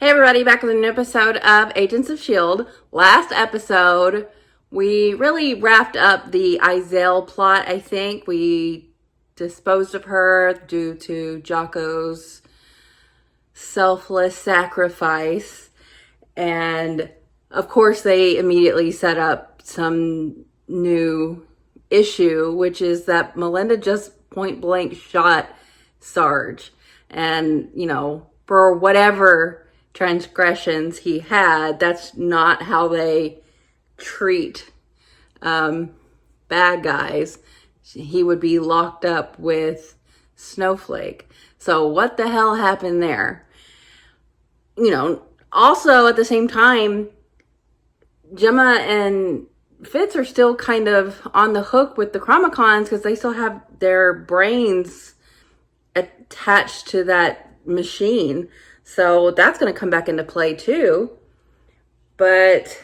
Hey everybody, back with a new episode of Agents of S.H.I.E.L.D. Last episode, we really wrapped up the Izel plot, I think. We disposed of her due to Jocko's selfless sacrifice. And of course, they immediately set up some new issue, which is that Melinda just point blank shot Sarge. And, you know, for whatever transgressions he had, that's not how they treat bad guys. He would be locked up with Snowflake. So what the hell happened there? You know, also at the same time, Gemma and Fitz are still kind of on the hook with the Chromicons because they still have their brains attached to that machine. So that's going to come back into play too. But,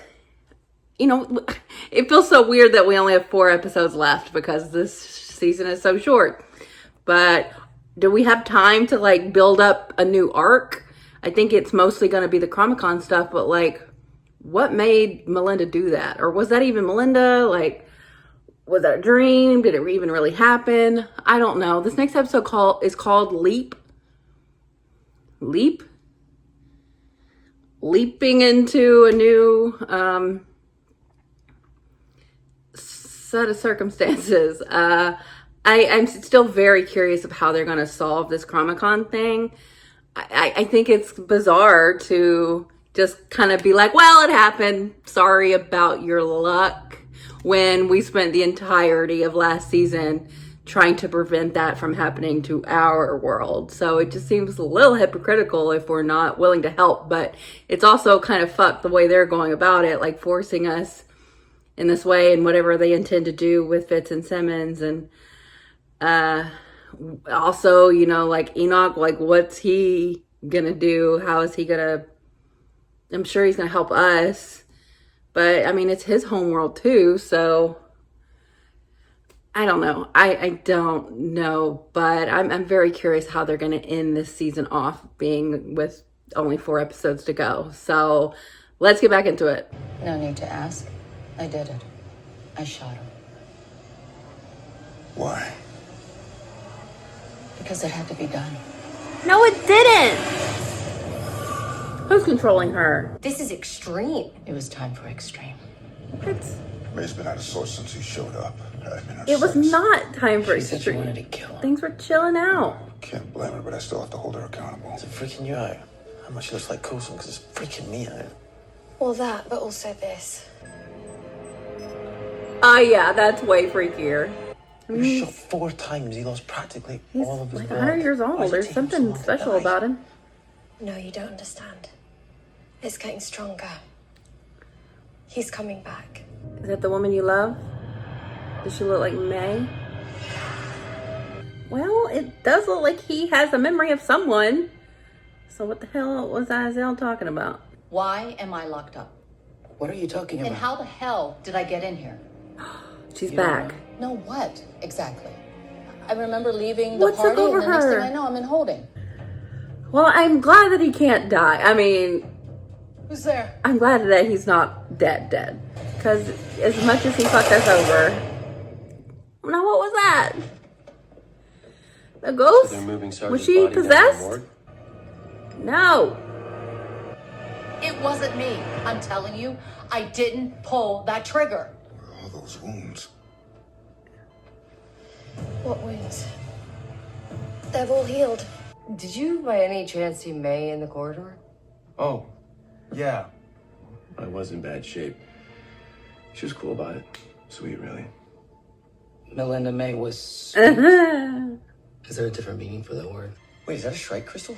you know, it feels so weird that we only have 4 episodes left because this season is so short. But do we have time to like build up a new arc? I think it's mostly going to be the Chromicon stuff, but like, what made Melinda do that? Or was that even Melinda? Like, was that a dream? Did it even really happen? I don't know. This next episode is called Leap. Leaping into a new set of circumstances. I'm still very curious of how they're going to solve this Chromicon thing. I think it's bizarre to just kind of be like, well, it happened. Sorry about your luck. When we spent the entirety of last season trying to prevent that from happening to our world. So it just seems a little hypocritical if we're not willing to help, but it's also kind of fucked the way they're going about it, like forcing us in this way and whatever they intend to do with Fitz and Simmons. And also, you know, like Enoch, like what's he gonna do? How is he gonna, I'm sure he's gonna help us, but I mean, it's his homeworld too, so I don't know. I don't know, but I'm very curious how they're going to end this season off, being with only 4 episodes to go. So let's get back into it. No need to ask. I did it. I shot him. Why? Because it had to be done. No, it didn't. Who's controlling her? This is extreme. It was time for extreme. May's been out of sorts since he showed up. It was not time for She said she wanted to extreme. kill him. Things were chilling out. Can't blame her, but I still have to hold her accountable. Is it freaking you out? How much she looks like Coulson? Because it's freaking me out. Well, that, but also this. Oh yeah, that's way freakier. He was shot 4 times. He lost practically He's all of his like blood. 100 years Why old. is it There's taking so something long to special die? about him. No, you don't understand. It's getting stronger. He's coming back. Is that the woman you love? Does she look like May? Well, it does look like he has a memory of someone. So what the hell was Izel talking about? Why am I locked up? What are you talking And about? how the hell did I get in here? She's You don't back. know? No, what? Exactly. I remember leaving What the took party, over and the next her? thing I know, I'm in holding. Well, I'm glad that he can't die. I mean, Who's there? I'm glad that he's not dead. Because as much as he fucked us over. Now, what was that? A ghost? They're moving Sarge's Was she body down to the possessed? morgue? No. It wasn't me. I'm telling you, I didn't pull that trigger. All those wounds. What wounds? They've all healed. Did you by any chance see May in the corridor? Oh, yeah. I was in bad shape. She was cool about it. Sweet, really. Melinda May was. Uh-huh. Is there a different meaning for that word? Wait, is that a strike crystal?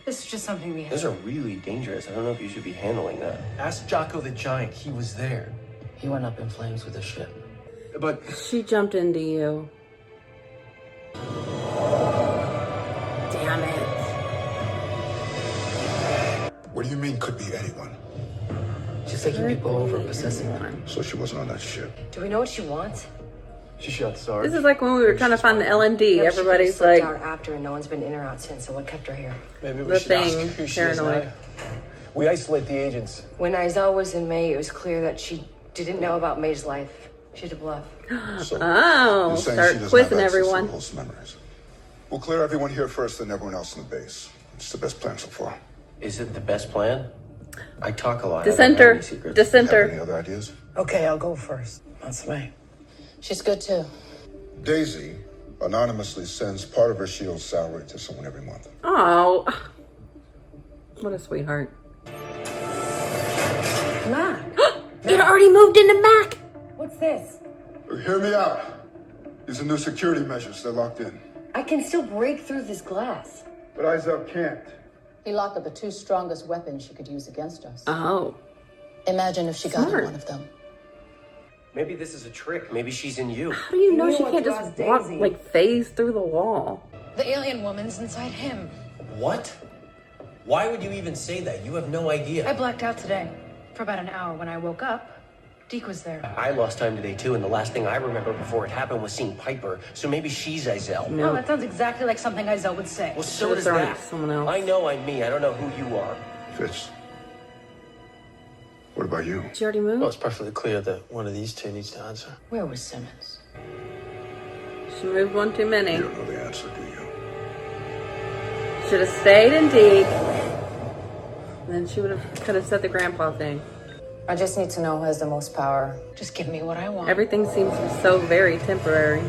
This is just something we Those are really dangerous. I don't know if you should be handling that. Ask Jocko the Giant. He was there. He went up in flames with the ship. But She jumped into you. Damn it. What do you mean could be anyone? She's taking people over, possessing them. So she wasn't on that ship. Do we know what she wants? she shot Sarge. This is like when we were trying to find the LMD. Yep, Everybody's she slipped like, out after, and no one's been in or out since. So what kept her here? Maybe we the should ask thing, who she is paranoid. now. We isolate the agents. When Izel was in May, it was clear that she didn't know about May's life. She had a bluff. So, Oh, you're saying start she doesn't quizzing have access everyone. to Pulse memories. We'll clear everyone here first, then everyone else in the base. It's the best plan so far. Is it the best plan? I talk a lot. Dissenter. I don't have any secrets. Have Dissenter. any other ideas? Okay, I'll go first. That's me. She's good too. Daisy anonymously sends part of her S.H.I.E.L.D. salary to someone every month. Oh, what a sweetheart. Mac, It already moved into Mac. what's this? Hear me out. These are new security measures. They're locked in. I can still break through this glass. But Izel can't. He locked up the 2 strongest weapons she could use against us. Oh, Imagine if she got Smart. in one of them. Maybe this is a trick. Maybe she's in you. how do you know knew she what can't to just ask walk, Daisy. like phase through the wall? The alien woman's inside him. What? Why would you even say that? You have no idea. I blacked out today for about an hour. When I woke up, Deke was there. I lost time today too, and the last thing I remember before it happened was seeing Piper. So maybe she's Izel. Oh, that sounds exactly like something Izel would say. Well, so Should've does thrown it that. to someone else. I know I'm me. I don't know who you are. Fitz. What about you? She already Well, moved. it's perfectly clear that one of these two needs to answer. Where was Simmons? She moved one too many. You don't know the answer, do you? Should have stayed in Deke. Then she could have said the grandpa thing. I just need to know who has the most power. Just give me what I want. Everything seems so very temporary.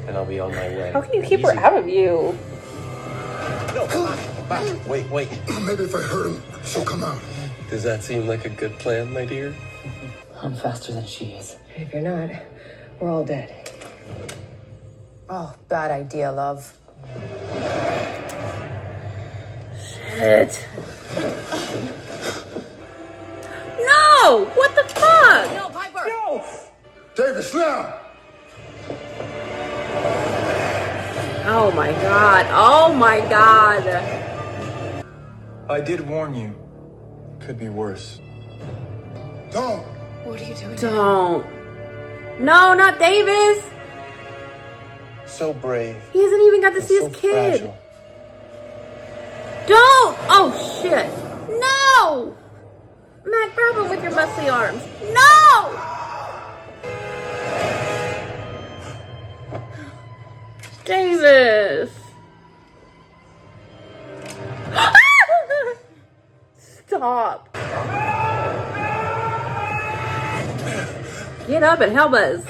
And I'll be on my way. How can you keep her out of you? No, back. Wait. Maybe if I hurt him, she'll come out. Does that seem like a good plan, my dear? I'm faster than she is. If you're not, we're all dead. Oh, bad idea, love. Shit. No! What the fuck? No, Piper! Davis, now! Oh my god. Oh my god. I did warn you. Could be worse. Don't! What are you doing? Don't. No, not Davis. So brave. He hasn't even got to see So his kid. fragile. Don't! Oh shit. No! Matt, grab him with your muscly arms. No! Davis. Stop. Get up and help us.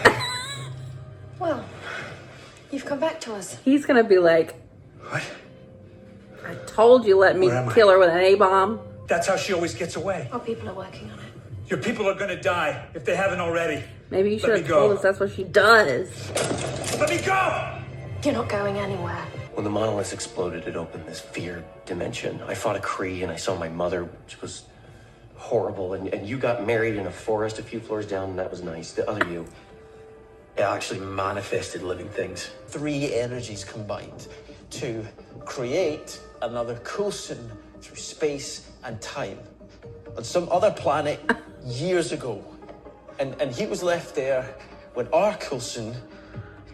Well, you've come back to us. He's gonna be like, What? I told you let me Where am I? kill her with an A-bomb. That's how she always gets away. Our people are working on it. Your people are gonna die if they haven't already. Maybe you should Let have me told go. us that's what she does. Let me go! You're not going anywhere. When the monolith exploded, it opened this fear dimension. I fought a Kree and I saw my mother, which was horrible. And you got married in a forest a few floors down, and that was nice. The other you. It actually manifested living things. 3 energies combined to create another Coulson through space and time on some other planet years ago. And he was left there when our Coulson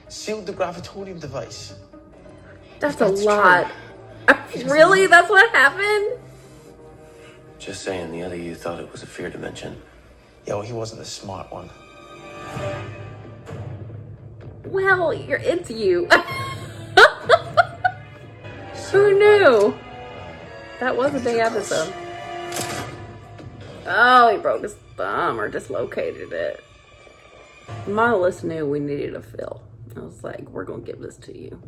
sealed the gravitonium device. That's a lot. Really? That's what happened? Just saying, the other you thought it was a fear dimension. Yeah, well, he wasn't the smart one. Well, you're into you. Who knew? That was a big episode. Oh, he broke his thumb or dislocated it. Monolith knew we needed a fill. I was like, we're going to give this to you.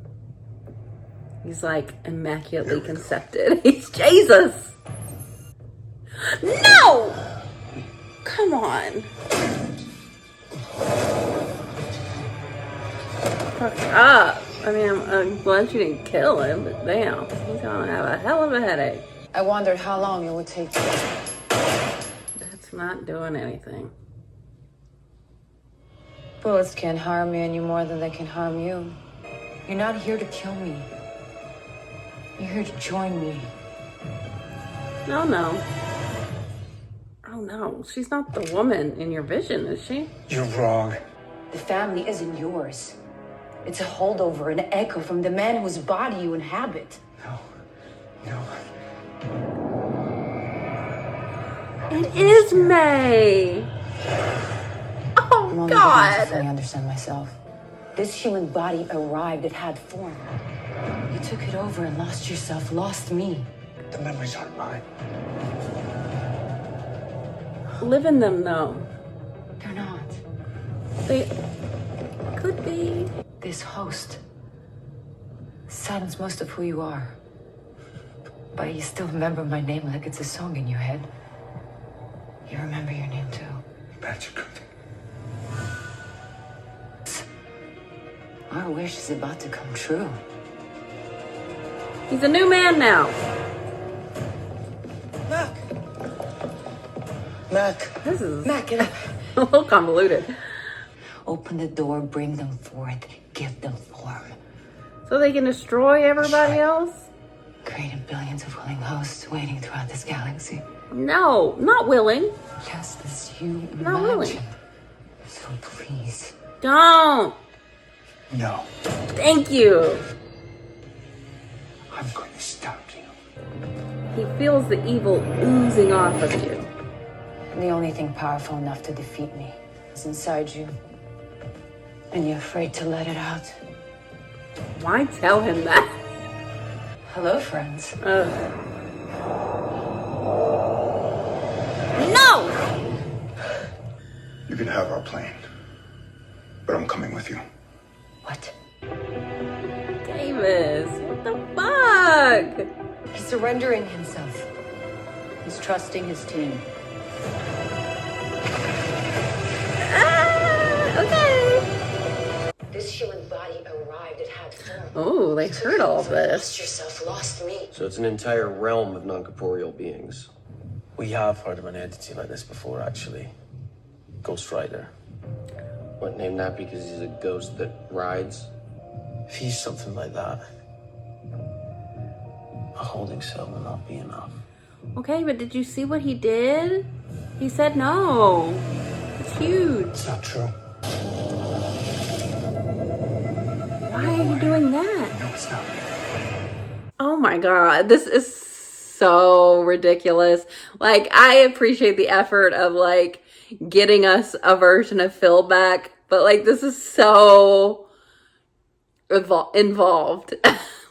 He's like immaculately concepted. He's Jesus. No! Come on. Fuck up. I mean, I'm glad you didn't kill him, but damn, he's gonna have a hell of a headache. I wondered how long it would take. That's not doing anything. Bullets can't harm me any more than they can harm you. You're not here to kill me. You're here to join me. No, no. Oh no, she's not the woman in your vision, is she? You're wrong. The family isn't yours. It's a holdover, an echo from the man whose body you inhabit. No. It is May. I'm Oh, only beginning to God. fully understand myself. This human body arrived, it had form. You took it over and lost yourself, lost me. The memories aren't mine. Live in them, though. They're not. They could be. This host silence most of who you are. But you still remember my name like it's a song in your head. You remember your name too. Magic. Our wish is about to come true. He's a new man now. Mac. This is Mac, get up. a little convoluted. Open the door, bring them forth, give them form. So they can destroy everybody else? Created billions of willing hosts waiting throughout this galaxy. No, not willing. Just as you Not willing. imagine. So please. Don't. No. Thank you. I'm going to stop you. He feels the evil oozing off of you. The only thing powerful enough to defeat me is inside you. And you're afraid to let it out. Why tell him that? Hello, friends. No! You can have our plane, but I'm coming with you. What? Davis, what the fuck? He's surrendering himself. He's trusting his team. Okay. This human body arrived, it had form. Oh, they heard all Lost this. yourself, lost me. So it's an entire realm of non-corporeal beings. We have heard of an entity like this before, actually. Ghost Rider. What, name that because he's a ghost that rides? If he's something like that, a holding cell will not be enough. Okay, but did you see what he did? He said no. It's huge. It's not true. Why are you doing that? No, it's not. Oh my God, this is so ridiculous. Like, I appreciate the effort of like getting us a version of Phil back, but like this is so involved.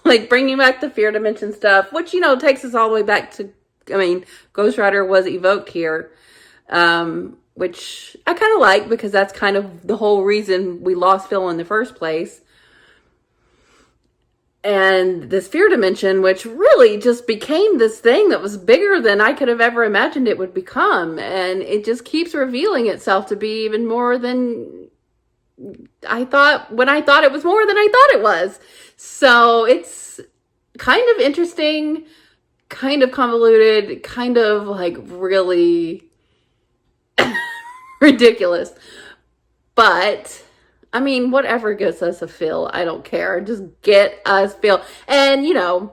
Like bringing back the fear dimension stuff, which, you know, takes us all the way back to, I mean, Ghost Rider was evoked here, which I kind of like because that's kind of the whole reason we lost Phil in the first place. And this fear dimension, which really just became this thing that was bigger than I could have ever imagined it would become. And it just keeps revealing itself to be even more than I thought, when I thought it was more than I thought it was. So it's kind of interesting, kind of convoluted, kind of like really ridiculous. But I mean, whatever gets us a Phil, I don't care. Just get us Phil. And, you know,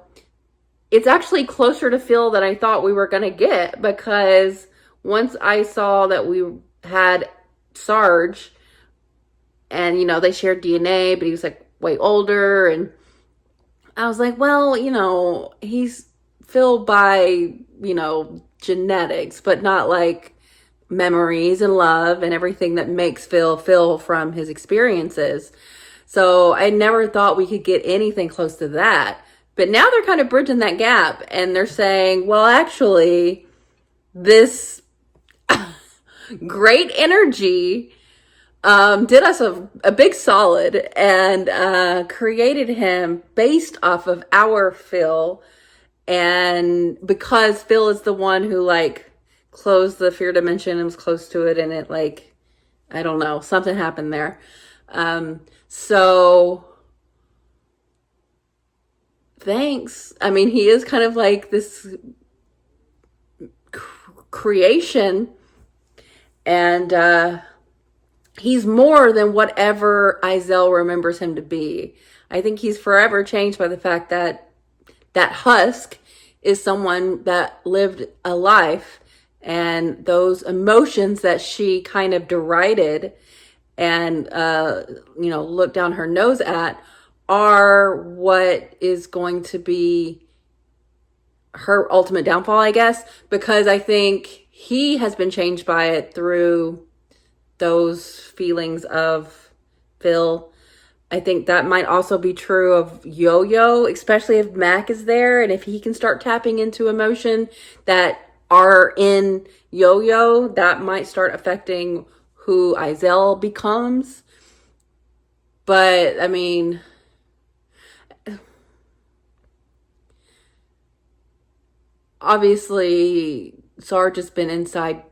it's actually closer to Phil than I thought we were going to get, because once I saw that we had Sarge and, you know, they shared DNA, but he was like way older. And I was like, well, you know, he's Phil by, you know, genetics, but not like memories and love and everything that makes Phil from his experiences. So I never thought we could get anything close to that. But now they're kind of bridging that gap and they're saying, well, actually, this great energy did us a big solid and created him based off of our Phil. And because Phil is the one who like closed the fear dimension and was close to it, and it like, I don't know, something happened there. So thanks. I mean, he is kind of like this creation, and he's more than whatever Izel remembers him to be. I think he's forever changed by the fact that that husk is someone that lived a life, and those emotions that she kind of derided and, you know, looked down her nose at are what is going to be her ultimate downfall, I guess, because I think he has been changed by it through those feelings of Phil. I think that might also be true of Yo-Yo, especially if Mac is there and if he can start tapping into emotion that are in Yo-Yo, that might start affecting who Izel becomes. But, I mean, obviously, Sarge has been inside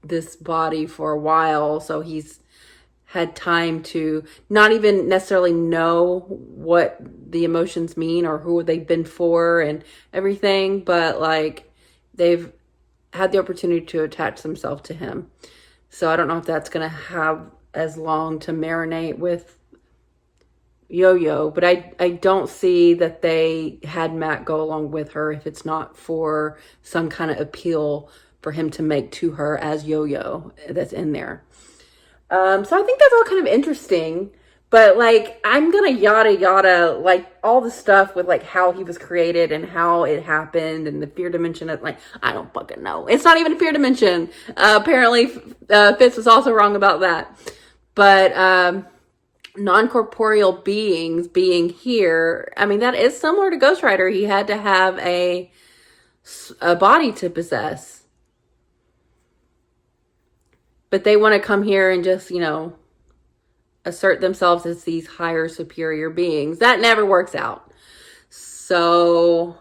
this body for a while, so he's had time to not even necessarily know what the emotions mean or who they've been for and everything, but like they've had the opportunity to attach themselves to him. So I don't know if that's going to have as long to marinate with Yo-Yo, but I don't see that they had Matt go along with her if it's not for some kind of appeal for him to make to her as Yo-Yo that's in there. So I think that's all kind of interesting, but like, I'm gonna yada, like all the stuff with like how he was created and how it happened and the fear dimension of like, I don't fucking know. It's not even a fear dimension. Apparently, Fitz was also wrong about that. But, non-corporeal beings being here, I mean, that is similar to Ghost Rider. He had to have a body to possess. But they want to come here and just, assert themselves as these higher superior beings. That never works out. So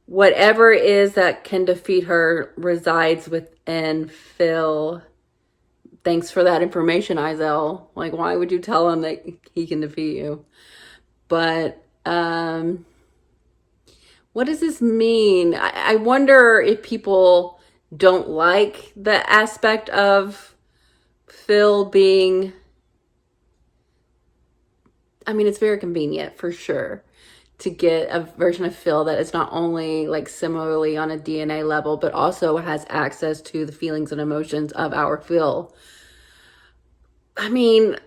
whatever it is that can defeat her resides within Phil. Thanks for that information, Izel. Like, why would you tell him that he can defeat you? But what does this mean? I wonder if people don't like the aspect of Phil being, I mean, it's very convenient for sure to get a version of Phil that is not only like similarly on a DNA level, but also has access to the feelings and emotions of our Phil. I mean,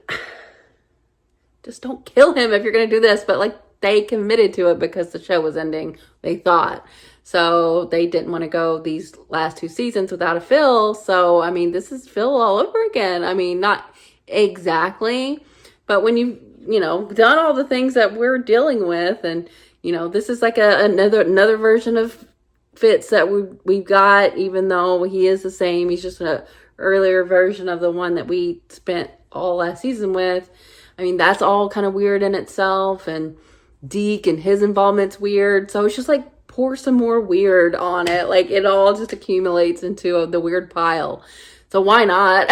just don't kill him if you're going to do this, but like they committed to it because the show was ending, they thought. So they didn't want to go these last 2 seasons without a Phil. So, I mean, this is Phil all over again. I mean, not exactly, but when you've, done all the things that we're dealing with and, this is like another version of Fitz that we've got, even though he is the same. He's just an earlier version of the one that we spent all last season with. I mean, that's all kind of weird in itself. And Deke and his involvement's weird. So it's just like, pour some more weird on it. Like it all just accumulates into the weird pile. So why not?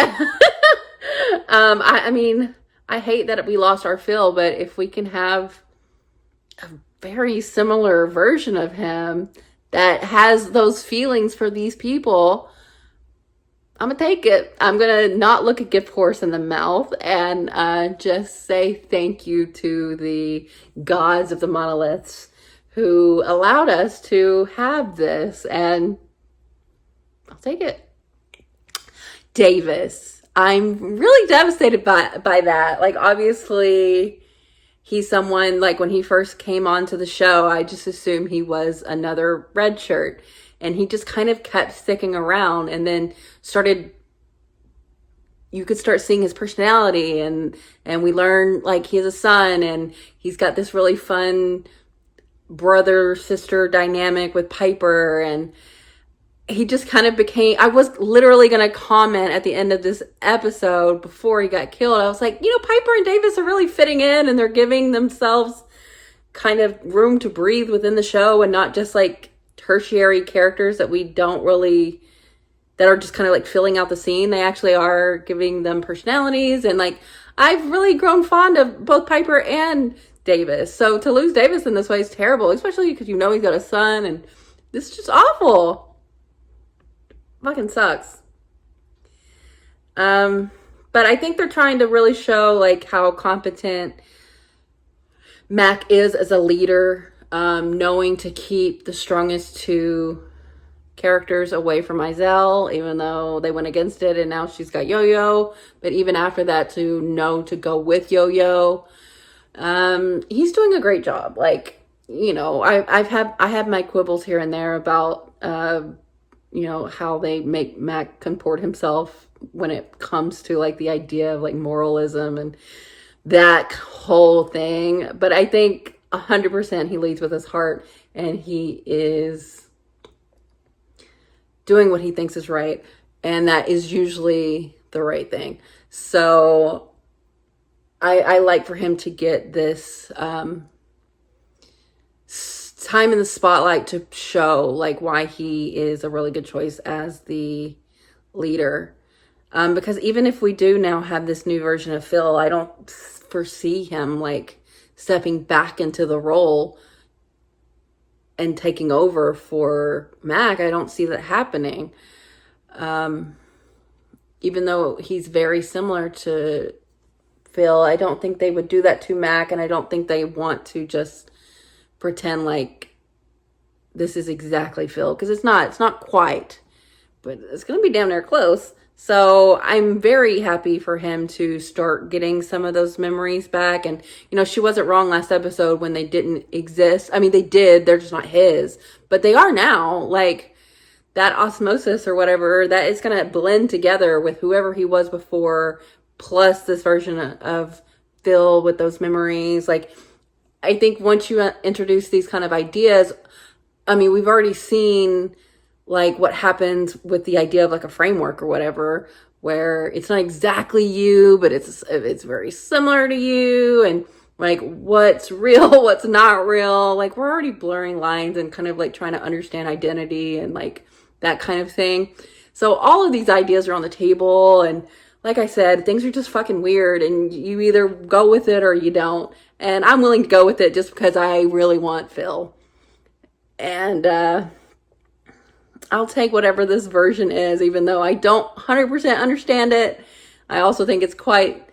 I mean, I hate that we lost our Phil, but if we can have a very similar version of him that has those feelings for these people, I'm gonna take it. I'm gonna not look a gift horse in the mouth and just say thank you to the gods of the monoliths who allowed us to have this, and I'll take it. Davis. I'm really devastated by that. Like, obviously, he's someone, like, when he first came onto the show, I just assumed he was another red shirt, and he just kind of kept sticking around, and then you could start seeing his personality, and we learn, like, he has a son, and he's got this really fun brother-sister dynamic with Piper, and he just kind of became, I was literally going to comment at the end of this episode before he got killed. I was like, Piper and Davis are really fitting in, and they're giving themselves kind of room to breathe within the show and not just like tertiary characters that we don't really, that are just kind of like filling out the scene. They actually are giving them personalities, and like I've really grown fond of both Piper and Davis. So to lose Davis in this way is terrible, especially because he's got a son, and this is just awful. Fucking sucks. But I think they're trying to really show like how competent Mac is as a leader, knowing to keep the strongest 2 characters away from Izel, even though they went against it and now she's got Yo-Yo. But even after that, to know to go with Yo-Yo. He's doing a great job. Like, I have my quibbles here and there about you know, how they make Mac comport himself when it comes to like the idea of like moralism and that whole thing. But I think 100% he leads with his heart, and he is doing what he thinks is right, and that is usually the right thing. So I like for him to get this time in the spotlight to show like why he is a really good choice as the leader. Because even if we do now have this new version of Phil, I don't foresee him like stepping back into the role and taking over for Mac. I don't see that happening. Even though he's very similar to Phil, I don't think they would do that to Mac, and I don't think they want to just pretend like this is exactly Phil, because it's not quite, but it's going to be damn near close. So I'm very happy for him to start getting some of those memories back. And, you know, she wasn't wrong last episode when they didn't exist. I mean, they did, they're just not his, but they are now. Like, that osmosis or whatever, that is going to blend together with whoever he was before, plus this version of Phil with those memories. Like, I think once you introduce these kind of ideas, I mean, we've already seen like what happens with the idea of like a framework or whatever, where it's not exactly you, but it's very similar to you, and like what's real, what's not real. Like, we're already blurring lines and kind of like trying to understand identity and like that kind of thing. So all of these ideas are on the table, and like I said, things are just fucking weird, and you either go with it or you don't. And I'm willing to go with it just because I really want Phil. And I'll take whatever this version is, even though I don't 100% understand it. I also think it's quite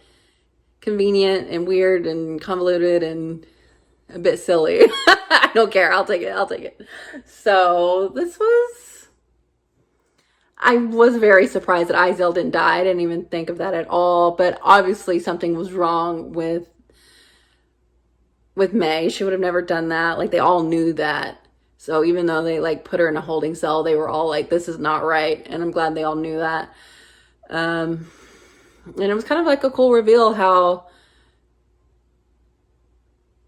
convenient and weird and convoluted and a bit silly. I don't care. I'll take it. So I was very surprised that Izel didn't die. I didn't even think of that at all. But obviously something was wrong with May. She would have never done that. Like, they all knew that. So even though they like put her in a holding cell, they were all like, this is not right. And I'm glad they all knew that. And it was kind of like a cool reveal how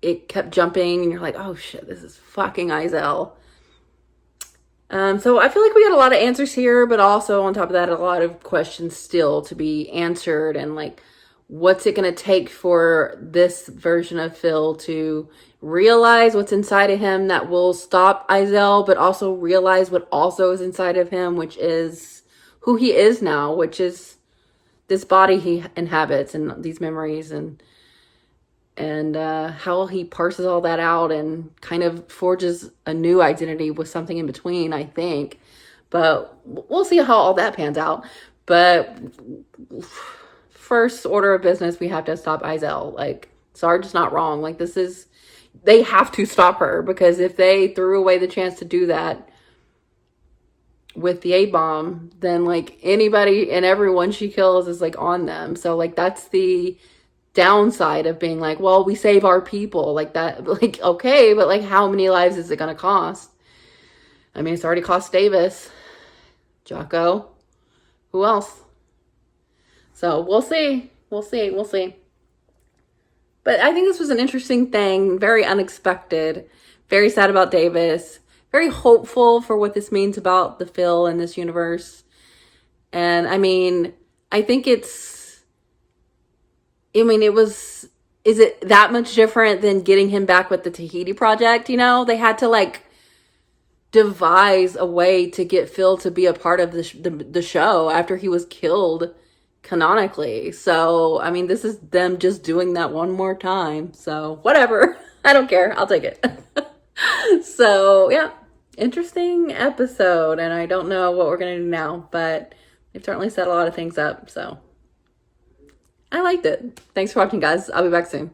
it kept jumping and you're like, oh shit, this is fucking Izel. So I feel like we got a lot of answers here, but also on top of that, a lot of questions still to be answered. And like, what's it going to take for this version of Phil to realize what's inside of him that will stop Izel, but also realize what also is inside of him, which is who he is now, which is this body he inhabits and these memories, and how he parses all that out and kind of forges a new identity with something in between, I think. But we'll see how all that pans out. But first order of business, we have to stop Izel. Like, Sarge is not wrong. Like, they have to stop her, because if they threw away the chance to do that with the A-bomb, then like anybody and everyone she kills is like on them. So like, that's the downside of being like, well, we save our people like that. Like, okay, but like, how many lives is it going to cost? I mean, it's already cost Davis, Jocko, who else? So we'll see. But I think this was an interesting thing, very unexpected, very sad about Davis, very hopeful for what this means about the Phil in this universe. And I mean, I think is it that much different than getting him back with the Tahiti Project? You know, they had to like devise a way to get Phil to be a part of the show after he was killed canonically. So, I mean, this is them just doing that one more time. So, whatever. I don't care. I'll take it. So, yeah. Interesting episode. And I don't know what we're going to do now, but they've certainly set a lot of things up. So, I liked it. Thanks for watching, guys. I'll be back soon.